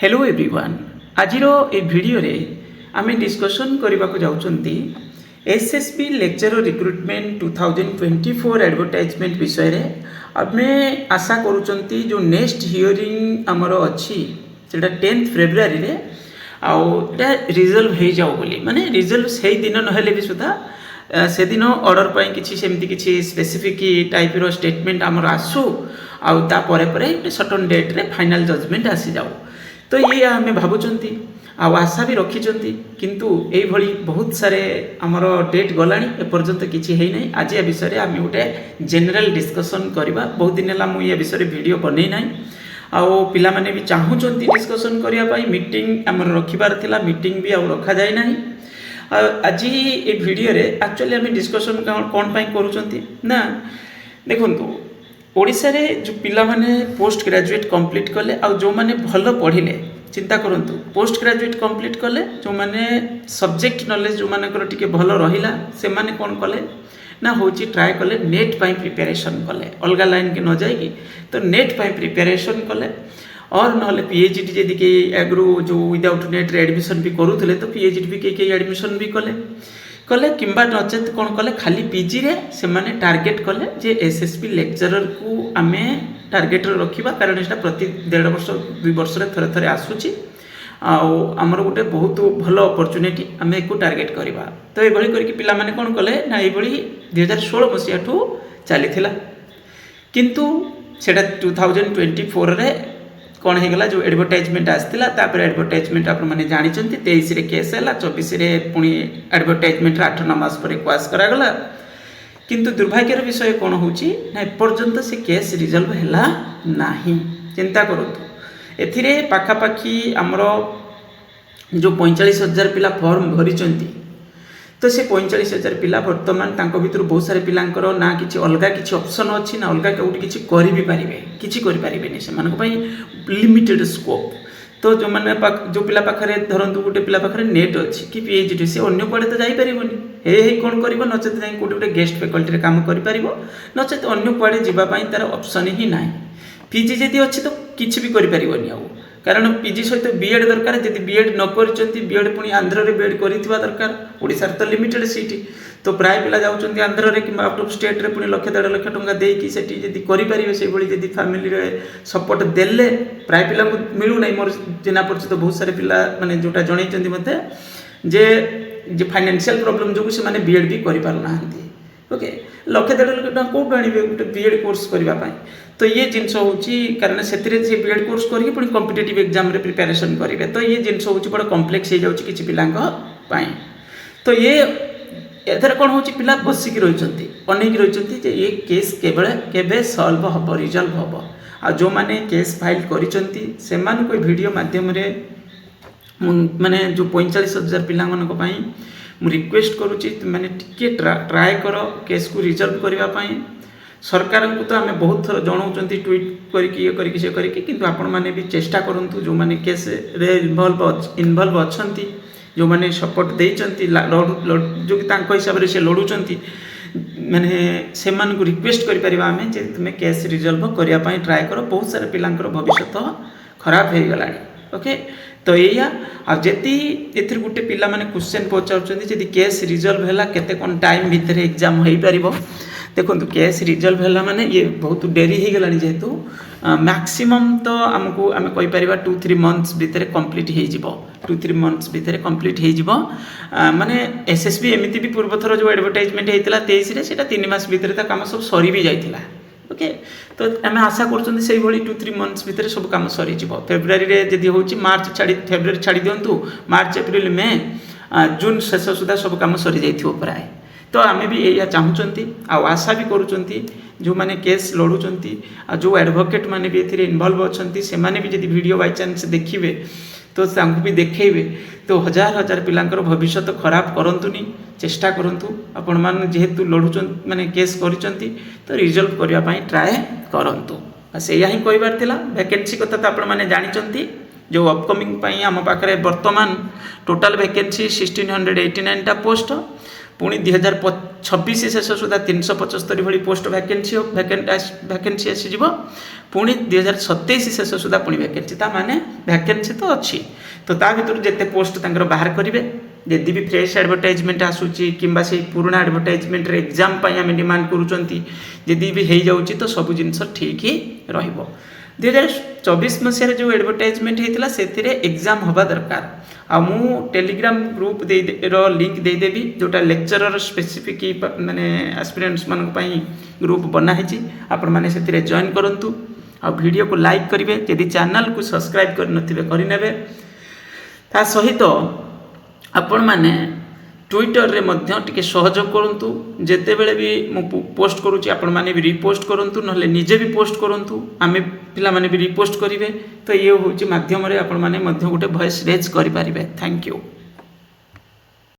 Hello everyone आज ए video रे आमे डिस्कशन करबा को जाउचंती एसएसबी लेक्चरर रिक्रुटमेंट 2024 एडवर्टाइजमेंट विषय रे आमे आशा करूचंती जो नेक्स्ट हियरिंग हमरो अछि सेटा 10th फेब्रुआरी रे आउ एटा रिजल्व हे जाउ बोली माने रिजल्व सही दिन नहेले भी सुधा से दिन ऑर्डर पाई किछि सेमति किछि स्पेसिफिक टाइप रो स्टेटमेंट हमर आसु आउ ता परे परे सर्टेन डेट रे फाइनल जजमेंट आसी जाउ तो ये आम भावुंट आशा भी रखी किंतु यही बहुत सारे आमर डेट गलानी एपर्यंत किसी है ना आज ए विषय आम गोटे जेनेल डिस्कसन करवा बहुत दिन है मुझे विषय वीडियो बनै ना आउ पिला माने भी चाहूँगी डिस्कसन करने मीटिंग आम रखार था मीटिंग भी आउ रखा जाए ना आज ये वीडियो रे एक्चुअली आम डिस्कसन कौन करूँ ना देखु ओडिशा रे जो पिला माने पोस्ट ग्रेजुएट कंप्लीट कले आ जो माने भलो पढ़िले चिंता करंतु पोस्ट ग्रेजुएट कंप्लीट कले जो माने सब्जेक्ट नॉलेज जो माने कर टिके भलो रहिला से माने कोन कले ना होची ट्राई कले नेट पाई प्रिपरेशन कले अलगा लाइन के न जाएगी तो नेट पाई प्रिपरेशन कले और नहले पीएचडी जदि के एग्रो जो विदाउट नेट रे एडमिशन भी करूथले तो पीएचडी भी के एडमिशन भी कले कले किंबा नचेत कौन कले खाली पीजी रे से माने टार्गेट कले जे एसएसबी लेक्चरर को आमे टार्गेट रखिबा कारण एटा प्रति 1.5 वर्ष 2 वर्ष रे थरे थरे आसुची आमर गोटे बहुत भलो अपॉर्चुनिटी आमे एको टार्गेट करबा तो ए भली करके पिला माने कोन कले ना ए भली 2016 मसिया ठू चलीथिला किंतु सेटा 2024 रे कौन हो गला जो एडवर्टाइजमेंट आसला एडवर्टाइजमेंट आप जानी 23 रे केस है 24 रे पुणी एडवर्टाइजमेंट 8-9 मास पर क्वास करागला किंतु दुर्भाग्यर विषय कौन होची ना एपर्यंत से केस रिजल्व हैला नाही चिंता करतु एथिरे पाखापाखी आमर जो 45,000 पिला फॉर्म भरी तो से 45,000 पिला वर्तमान तांको भितर बहुत सारे पिलांकर ना किछि अलगा किछि ऑप्शन अछि ना अलगा कोठी किछि करि भी पारिबे किछि करि पारिबे नि से मानको पई लिमिटेड स्कोप तो जो माने जो पिला पाखरे धरंतु गोटे पिला पाखरे नेट अछि कि पीएचडी से अन्य पड़े तो जाई परिबोनी हे कोन करिवो नचेत जाई कोठी गोटे गेस्ट फैकल्टी रे काम करि परिबो नचेत अन्य पड़े जिबा पई तार ऑप्शन ही नाही पीजी जदि अछि तो किछि भी करि परिबोनी आउ कारण पीजी सहित बीएड दरकार जदि बीएड न करचंती बीएड पुणी आंध्र रे बीएड करिथिबा दरकार ओडिसा रे तो लिमिटेड सीट तो प्राय पिला जाउचंती आंध्र रे कि आउट ऑफ स्टेट रे पुणी 1.5 लाख टंका देई कि सेठी जदि करि परिबे से भली जदि फैमिली रे सपोर्ट देले प्राय पिला को मिलु नै मोर जेना परिचित बहुत सारे पिला माने जोटा जणैचंती मते जे फाइनेंशियल प्रॉब्लम जो से माने बीएड भी करि पारु नाहंती ओके 1.5 लाख टंका कोड आनिबे गोटे बीएड कोर्स करबा पई तो ये जिनस होची कारण से बीएड कोर्स करके पुणी कॉम्पिटिटिव एग्जाम रे प्रिपरेशन करेंगे तो ये जिनस होची बड़ा कॉम्प्लेक्स हो जाउची किछि पिलांक पाई तो ये एथर कोन होची पिला बसिक रहिचंती अनेक रहिचंती जे ये केस केबे सॉल्व हबो रिजल्व हबो आ जो माने केस फाइल करिचंती से मान को वीडियो माध्यम रे माने जो 45,000 पिला मन को पाई मु रिक्वेस्ट करूची माने टिके ट्राई करो केस को रिजल्व करबा पाई सरकार को तो आम बहुत थर जनाऊँ ट्वीट करके से करके किंतु आपण मैंने भी चेष्टा करूँ जो मैंने केस रे इनवल्व अच्छा जो मैंने सपोर्ट देती जो कि हिसाब से लड़ुंट माने से रिक्वेस्ट करें तुम्हें केस रिजल्व करने ट्राए कर बहुत सारे पिलांकर भविष्य खराब हो गला ओके तो या आती ए गोटे पिला माने क्वेश्चन पचार केस रिजल्व है केते कौन टाइम भितर एग्जाम हो पार देखो केस रिजल्व है माने ये बहुत डेरी हो गला जेहेतु मैक्सिमम तो आमको आम कहीपर 2-3 मंथ्स भितर कंप्लीट हो 2-3 मंथ्स भितर कंप्लीट हो माने एसएसबी एमती भी पूर्व थर जो एडवर्टाइजमेंट होता 23 से 3 मास भितर काम सब सरी भी जाता ओके तो आम आशा कर 2-3 मंथ्स भितर सब काम सरी फेब्रुआरी जदि हो मार्च छाड़ी फेब्रुआरी छाड़ी दिंतु मार्च एप्रिल मे जून शेष सुधा सब काम सरी जाइए प्राय तो आम भी या चाहूँगी आशा भी करुँच जो मैंने केस लड़ुंट जो एडवोकेट मैंने भी ए इनवल्व अच्छा से भी जब वीडियो बाय चांस देखिए तो भी देखेबे तो हजार हजार पिलांकर भविष्य खराब करंतुनी चेष्टा करंतु आपण मान जेहेतु लड़ुंट माने केस करिसंती तो रिजल्व करने ट्राए करंतु से या ही कहबार थिला वैकेंसी कथा तो आपण माने जानिचंती जो अपकमिंग पई आम पाखरे वर्तमान टोटल वैकेंसी 1689 टा पोस्ट पुणी 2025 2026 शेष सुधा 375 भली पोस्ट वैकेंसी आसीज पुणी 2027 शेष सुधा पुणी वैकेंसी ता माने वैकेंसी तो अच्छी तो ता भर जिते पोस्ट बाहर करेंगे जदि भी फ्रेश एडवर्टाइजमेंट आसूची किंबा से पुराना एडवर्टाइजमेंट एग्जाम आम डिमांड करुँच भी हो जाऊँगी तो सब जिनस ठीक ही रहिबो 2024 मसीह जो एडवर्टाइजमेंट होता से एग्जाम हवा दरकार आ मु टेलीग्राम ग्रुप लिंक देदेवी जोटा लेक्चरर स्पेसिफिक माने एस्पिरेंट्स मान ग्रुप बनाई आपण मैंने से जॉइन करूँ आ वीडियो को लाइक करेंगे यदि चैनल को सब्सक्राइब करने ता सहित आपण मैंने ट्विटर रे मध्य टिके सहयोग करूँ जिते बेले भी मु पोस्ट करुँची आपण मैंने भी रिपोस्ट करूँ ना निजे भी पोस्ट करूँ आम पिला माने भी रिपोस्ट करेंगे तो ये हूँ मध्यम आपण मैंने गोटे वॉइस रेज करें। Thank you.